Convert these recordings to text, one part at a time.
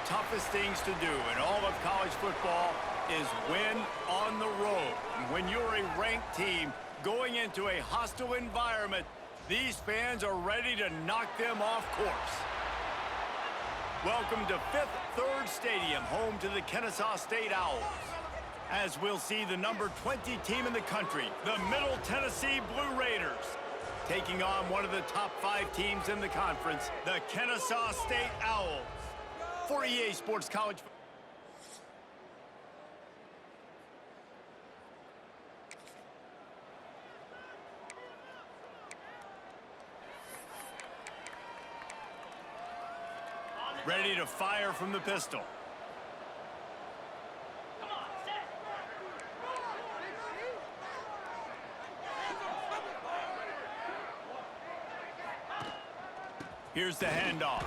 toughest things to do in all of college football is win on the road. And when you're a ranked team going into a hostile environment, these fans are ready to knock them off course. Welcome to Fifth Third Stadium, home to the Kennesaw State Owls. As we'll see the number 20 team in the country, the Middle Tennessee Blue Raiders, taking on one of the top 5 teams in the conference, the Kennesaw State Owls. For EA Sports College. Ready to fire from the pistol. Here's the handoff.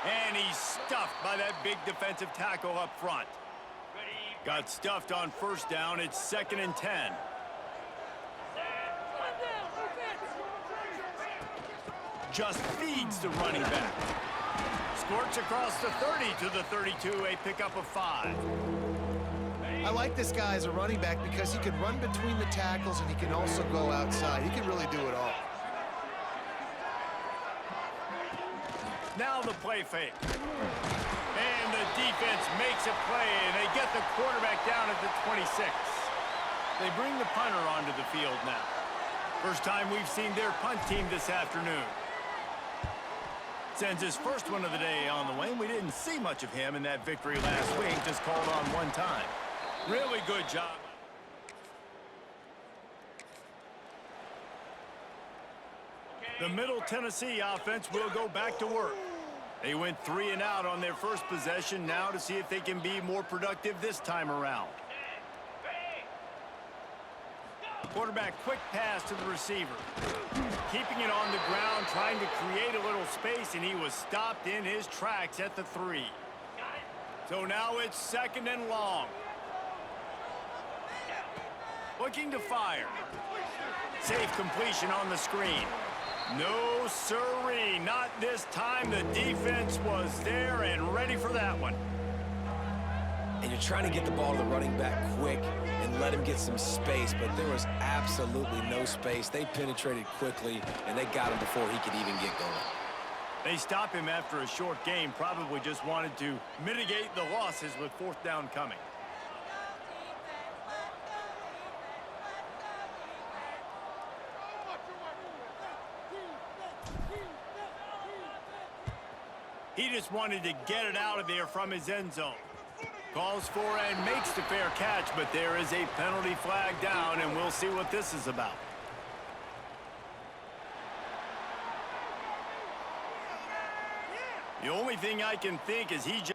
And he's stuffed by that big defensive tackle up front. Got stuffed on first down. It's 2nd and 10. Just feeds the running back. Squirts across the 30 to the 32, a pickup of 5. I like this guy as a running back because he can run between the tackles and he can also go outside. He can really do it all. Now the play fake. And the defense makes a play, and they get the quarterback down at the 26. They bring the punter onto the field now. First time we've seen their punt team this afternoon. Sends his first one of the day on the way. We didn't see much of him in that victory last week, just called on one time. Really good job. The Middle Tennessee offense will go back to work. They went 3 and out on their first possession, now to see if they can be more productive this time around. Quarterback quick pass to the receiver. Keeping it on the ground, trying to create a little space, and he was stopped in his tracks at the 3. So now it's 2nd and long. Looking to fire. Safe completion on the screen. No siree, not this time. The defense was there and ready for that one. And you're trying to get the ball to the running back quick and let him get some space, but there was absolutely no space. They penetrated quickly, and they got him before he could even get going. They stop him after a short game, probably just wanted to mitigate the losses with 4th down coming. He just wanted to get it out of there from his end zone. Calls for and makes the fair catch, but there is a penalty flag down, and we'll see what this is about. The only thing I can think is he just...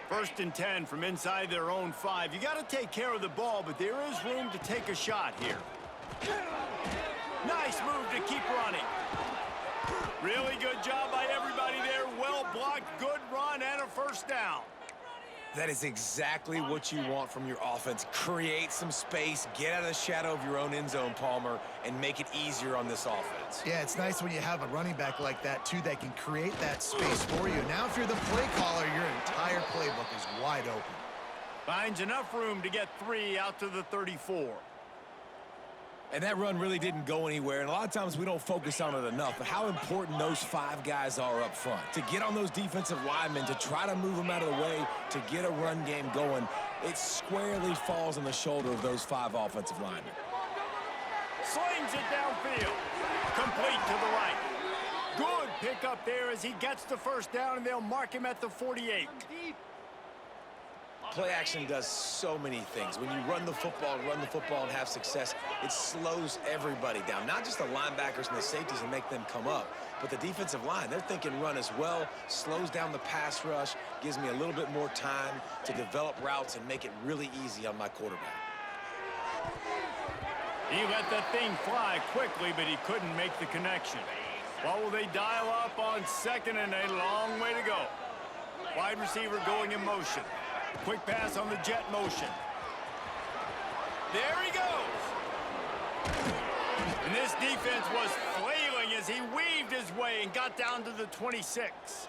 First and 10 from inside their own 5. You got to take care of the ball, but there is room to take a shot here. Nice move to keep running. Really good job by everybody there. Well blocked, good run, and a first down. That is exactly what you want from your offense. Create some space, get out of the shadow of your own end zone, Palmer, and make it easier on this offense. Yeah, it's nice when you have a running back like that, too, that can create that space for you. Now, if you're the play caller, your entire playbook is wide open. Finds enough room to get 3 out to the 34. And that run really didn't go anywhere, and a lot of times we don't focus on it enough, but how important those 5 guys are up front. To get on those defensive linemen, to try to move them out of the way, to get a run game going, it squarely falls on the shoulder of those 5 offensive linemen. Slings it downfield. Complete to the right. Good pickup there as he gets the first down, and they'll mark him at the 48. Play action does so many things. When you run the football and have success, it slows everybody down. Not just the linebackers and the safeties and make them come up, but the defensive line. They're thinking run as well, slows down the pass rush, gives me a little bit more time to develop routes and make it really easy on my quarterback. He let the thing fly quickly, but he couldn't make the connection. What will they dial up on 2nd and a long way to go? Wide receiver going in motion. Quick pass on the jet motion. There he goes. And this defense was flailing as he weaved his way and got down to the 26.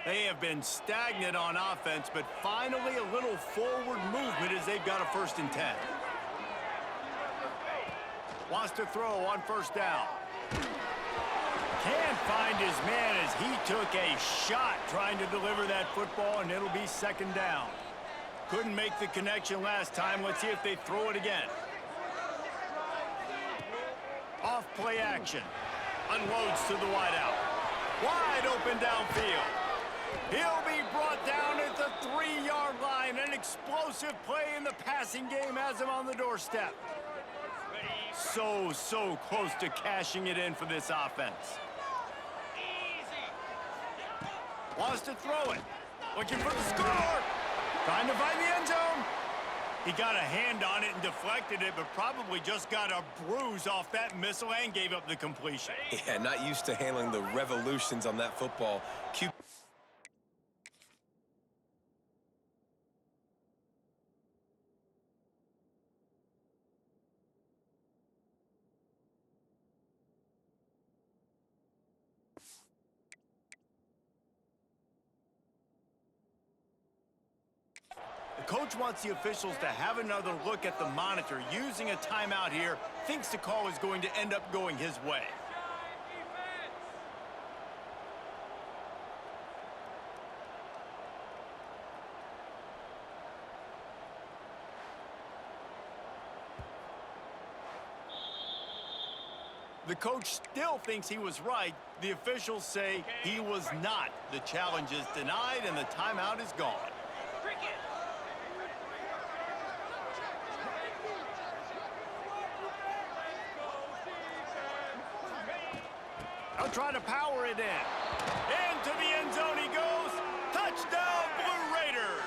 They have been stagnant on offense, but finally a little forward movement as they've got a 1st and 10. Wants to throw on 1st down. Can't find his man as he took a shot trying to deliver that football, and it'll be 2nd down. Couldn't make the connection last time. Let's see if they throw it again. Off play action. Unloads to the wideout. Wide open downfield. He'll be brought down at the 3-yard line. An explosive play in the passing game has him on the doorstep. So close to cashing it in for this offense. Wants to throw it. Looking for the score. Trying to find the end zone. He got a hand on it and deflected it, but probably just got a bruise off that missile and gave up the completion. Yeah, not used to handling the revolutions on that football. Coach wants the officials to have another look at the monitor. Using a timeout here, thinks the call is going to end up going his way. The coach still thinks he was right. The officials say he was not. The challenge is denied and the timeout is gone. They'll try to power it in. Into the end zone he goes. Touchdown, Blue Raiders.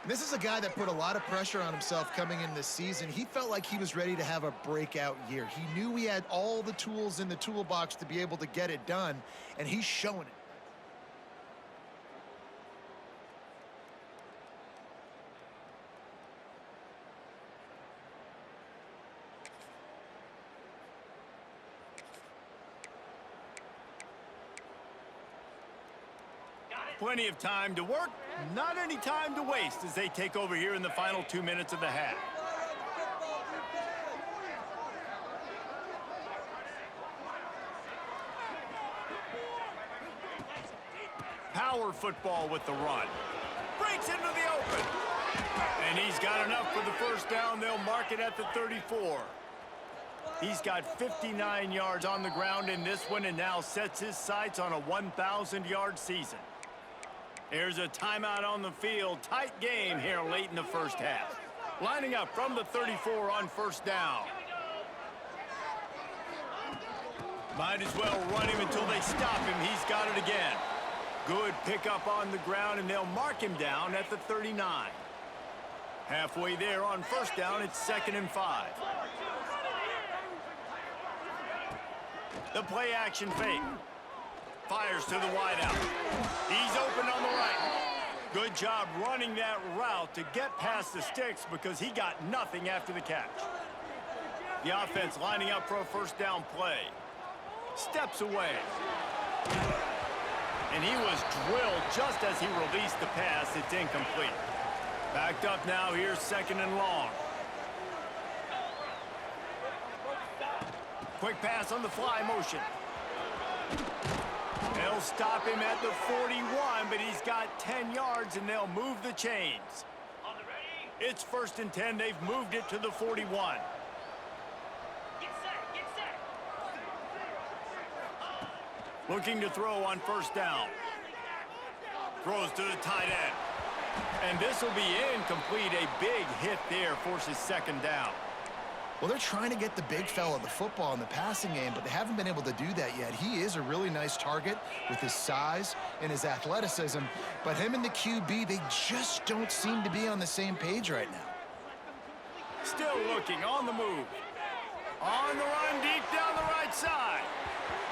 This is a guy that put a lot of pressure on himself coming in this season. He felt like he was ready to have a breakout year. He knew he had all the tools in the toolbox to be able to get it done, and he's showing it. Plenty of time to work, not any time to waste as they take over here in the final 2 minutes of the half. Power football with the run. Breaks into the open. And he's got enough for the 1st down. They'll mark it at the 34. He's got 59 yards on the ground in this one and now sets his sights on a 1,000-yard season. There's a timeout on the field. Tight game here late in the 1st half. Lining up from the 34 on 1st down. Might as well run him until they stop him. He's got it again. Good pickup on the ground, and they'll mark him down at the 39. Halfway there on 1st down, it's 2nd and 5. The play action fake. Fires to the wideout. He's open on the right. Good job running that route to get past the sticks because he got nothing after the catch. The offense lining up for a 1st down play. Steps away. And he was drilled just as he released the pass. It's incomplete. Backed up now. Here's 2nd and long. Quick pass on the fly motion. They'll stop him at the 41, but he's got 10 yards, and they'll move the chains. It's 1st and 10. They've moved it to the 41. Looking to throw on 1st down. Throws to the tight end. And this will be incomplete. A big hit there forces 2nd down. Well, they're trying to get the big fella the football in the passing game, but they haven't been able to do that yet. He is a really nice target with his size and his athleticism, but him and the QB, they just don't seem to be on the same page right now. Still looking on the move. On the run deep down the right side.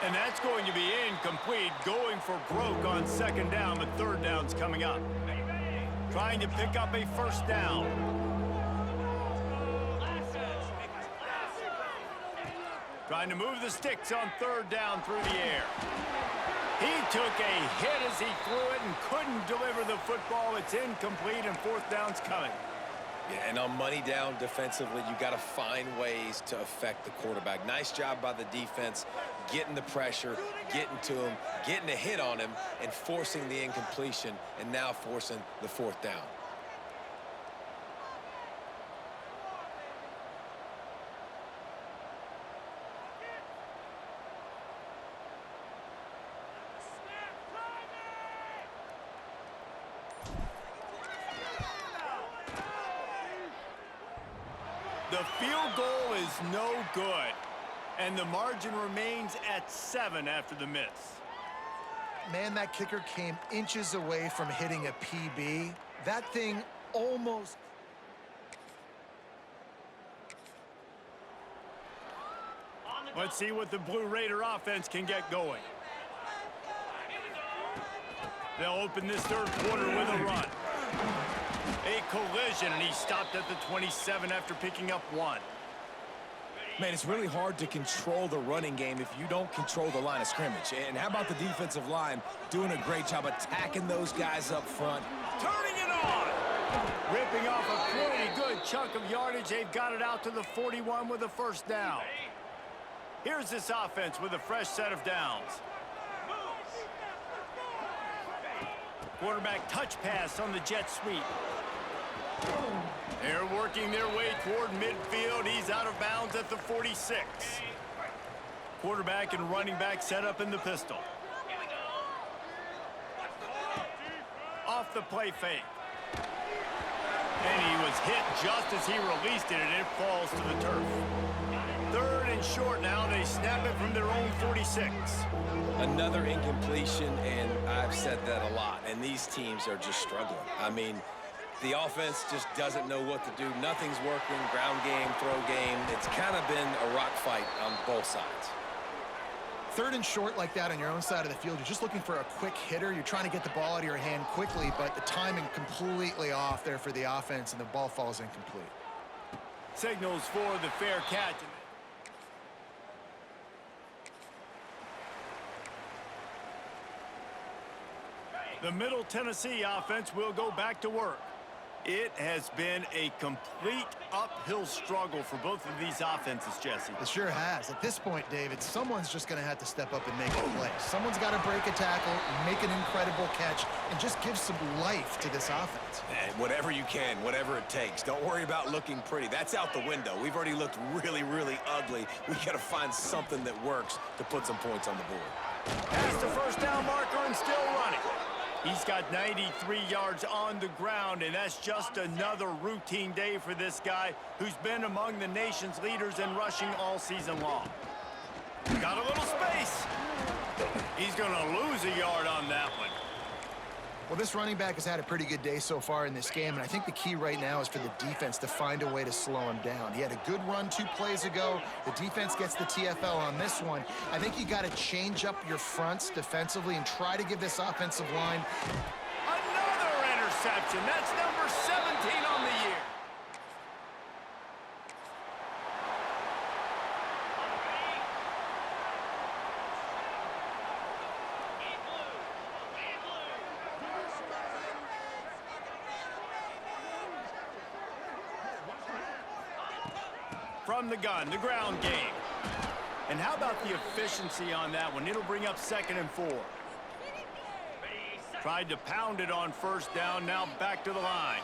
And that's going to be incomplete, going for broke on second down, but third down's coming up. Trying to pick up a first down. Trying to move the sticks on third down through the air. He took a hit as he threw it and couldn't deliver the football. It's incomplete, and fourth down's coming. Yeah, and on money down defensively, you got to find ways to affect the quarterback. Nice job by the defense, getting the pressure, getting to him, getting a hit on him, and forcing the incompletion, and now forcing the fourth down. The field goal is no good, and the margin remains at 7 after the miss. Man, that kicker came inches away from hitting a PB. That thing almost... Let's see what the Blue Raider offense can get going. They'll open this third quarter with a run. A collision, and he stopped at the 27 after picking up 1. Man, it's really hard to control the running game if you don't control the line of scrimmage. And how about the defensive line doing a great job attacking those guys up front? Turning it on! Ripping off a pretty good chunk of yardage. They've got it out to the 41 with a first down. Here's this offense with a fresh set of downs. Quarterback touch pass on the jet sweep. They're working their way toward midfield. He's out of bounds at the 46. Quarterback and running back set up in the pistol. Off the play fake. And he was hit just as he released it, and it falls to the turf. Third and short now. They snap it from their own 46. Another incompletion, and I've said that a lot, and these teams are just struggling. I mean, the offense just doesn't know what to do. Nothing's working. Ground game, throw game. It's kind of been a rock fight on both sides. Third and short like that on your own side of the field, you're just looking for a quick hitter. You're trying to get the ball out of your hand quickly, but the timing completely off there for the offense, and the ball falls incomplete. Signals for the fair catch. The Middle Tennessee offense will go back to work. It has been a complete uphill struggle for both of these offenses, Jesse. It sure has. At this point, David, someone's just going to have to step up and make a play. Someone's got to break a tackle, make an incredible catch, and just give some life to this offense. And whatever you can, whatever it takes. Don't worry about looking pretty. That's out the window. We've already looked really, really ugly. We got to find something that works to put some points on the board. Past the first down marker and still running. He's got 93 yards on the ground, and that's just another routine day for this guy who's been among the nation's leaders in rushing all season long. Got a little space. He's going to lose a yard on that one. Well, this running back has had a pretty good day so far in this game, and I think the key right now is for the defense to find a way to slow him down. He had a good run 2 plays ago. The defense gets the TFL on this one. I think you got to change up your fronts defensively and try to give this offensive line. Another interception. That's number 17 on the year. From the gun, the ground game. And how about the efficiency on that one? It'll bring up 2nd and 4. Tried to pound it on first down, now back to the line.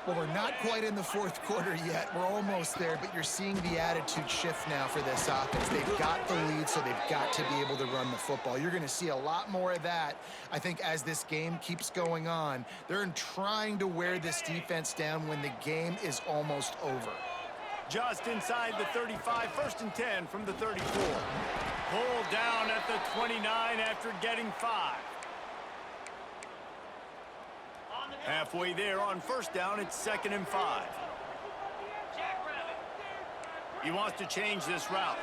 Well, we're not quite in the fourth quarter yet. We're almost there, but you're seeing the attitude shift now for this offense. They've got the lead, so they've got to be able to run the football. You're going to see a lot more of that, I think, as this game keeps going on. They're trying to wear this defense down when the game is almost over. Just inside the 35, 1st and 10 from the 34. Pulled down at the 29 after getting 5. Halfway there on first down, it's 2nd and 5. He wants to change this route.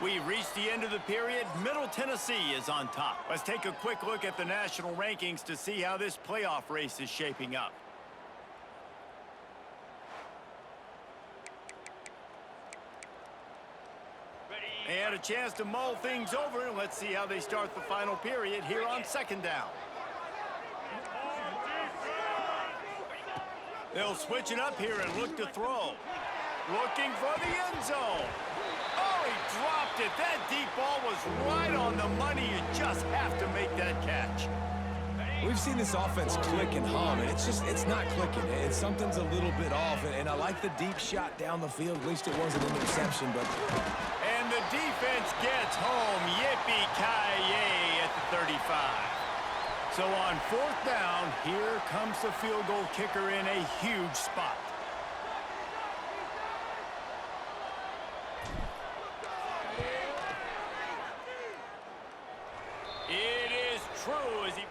We've reached the end of the period. Middle Tennessee is on top. Let's take a quick look at the national rankings to see how this playoff race is shaping up. And a chance to mull things over. Let's see how they start the final period here on second down. They'll switch it up here and look to throw. Looking for the end zone. Oh, he dropped it. That deep ball was right on the money. You just have to make that catch. We've seen this offense click and hum, and it's not clicking. Something's a little bit off, and I like the deep shot down the field. At least it wasn't an interception, but... And the defense gets home. Yippee-ki-yay at the 35. So on fourth down, here comes the field goal kicker in a huge spot. It is true as he...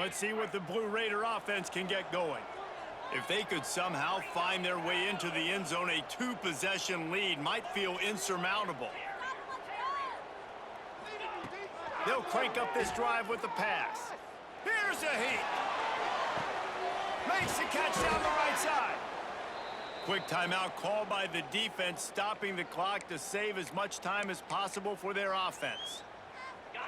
Let's see what the Blue Raider offense can get going. If they could somehow find their way into the end zone, a two-possession lead might feel insurmountable. They'll crank up this drive with the pass. Here's a heat. Makes the catch down the right side. Quick timeout called by the defense, stopping the clock to save as much time as possible for their offense.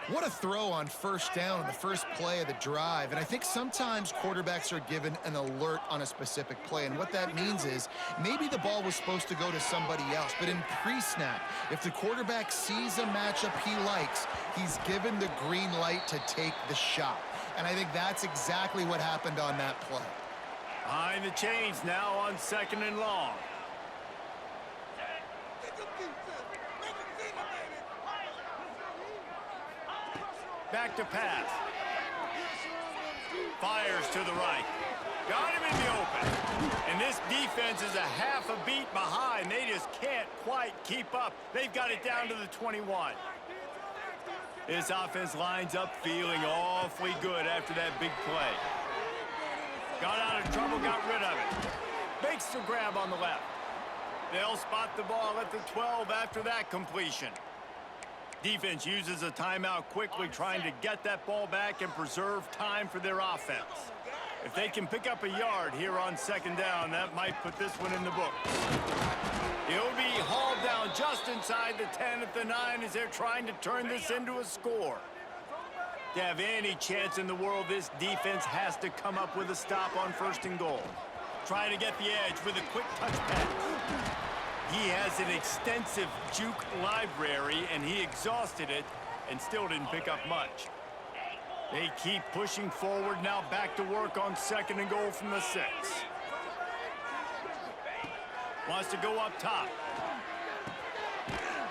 What a throw on first down in the first play of the drive. And I think sometimes quarterbacks are given an alert on a specific play. And what that means is maybe the ball was supposed to go to somebody else. But in pre-snap, if the quarterback sees a matchup he likes, he's given the green light to take the shot. And I think that's exactly what happened on that play. Behind the chains now on second and long. Back to pass. Fires to the right. Got him in the open. And this defense is a half a beat behind. They just can't quite keep up. They've got it down to the 21. This offense lines up feeling awfully good after that big play. Got out of trouble, got rid of it. Makes the grab on the left. They'll spot the ball at the 12 after that completion. Defense uses a timeout quickly, trying to get that ball back and preserve time for their offense. If they can pick up a yard here on second down, that might put this one in the books. He'll be hauled down just inside the 10 at the 9 as they're trying to turn this into a score. To have any chance in the world, this defense has to come up with a stop on first and goal. Trying to get the edge with a quick touch pass. He has an extensive juke library, and he exhausted it and still didn't pick up much. They keep pushing forward, now back to work on second and goal from the 6. Wants to go up top.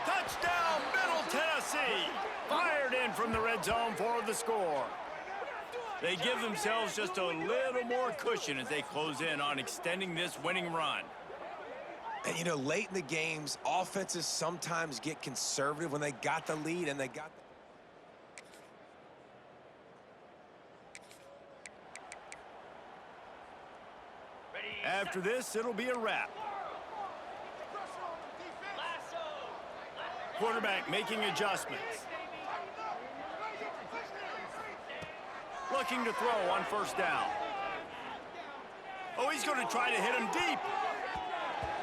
Touchdown, Middle Tennessee! Fired in from the red zone for the score. They give themselves just a little more cushion as they close in on extending this winning run. And, you know, late in the games, offenses sometimes get conservative when they got the lead and they got the... After this, it'll be a wrap. Quarterback making adjustments. Looking to throw on first down. Oh, he's going to try to hit him deep.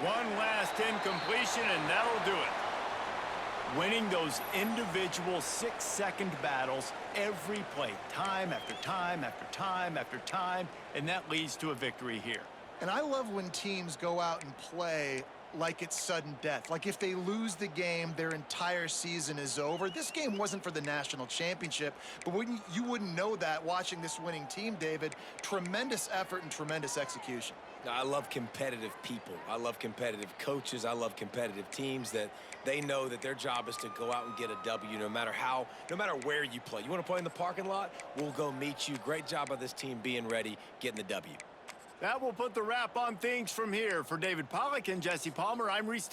One last incompletion, and that'll do it. Winning those individual 6-second battles every play, time after time after time after time, and that leads to a victory here. And I love when teams go out and play like it's sudden death. Like if they lose the game, their entire season is over. This game wasn't for the national championship, but you wouldn't know that watching this winning team, David. Tremendous effort and tremendous execution. I love competitive people. I love competitive coaches. I love competitive teams that they know that their job is to go out and get a W no matter where you play. You want to play in the parking lot? We'll go meet you. Great job by this team being ready, getting the W. That will put the wrap on things from here. For David Pollack and Jesse Palmer, I'm Reese.